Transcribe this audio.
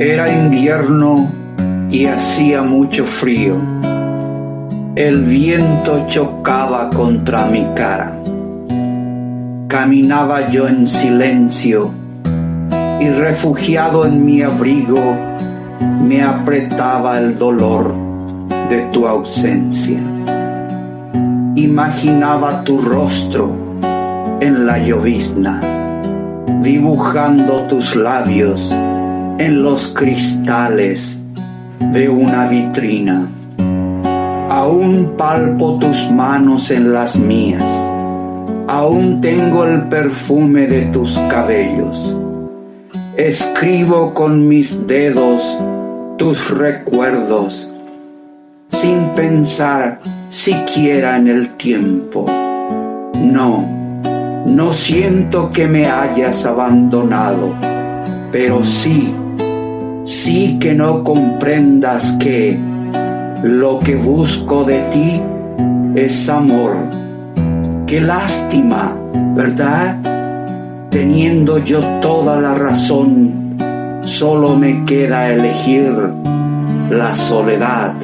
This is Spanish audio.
Era invierno y hacía mucho frío. El viento chocaba contra mi cara. Caminaba yo en silencio y refugiado en mi abrigo me apretaba el dolor de tu ausencia. Imaginaba tu rostro en la llovizna, dibujando tus labios en los cristales de una vitrina. Aún palpo tus manos en las mías, aún tengo el perfume de tus cabellos. Escribo con mis dedos tus recuerdos, sin pensar siquiera en el tiempo. No siento que me hayas abandonado, pero sí que no comprendas que lo que busco de ti es amor. Qué lástima, ¿verdad? Teniendo yo toda la razón, solo me queda elegir la soledad.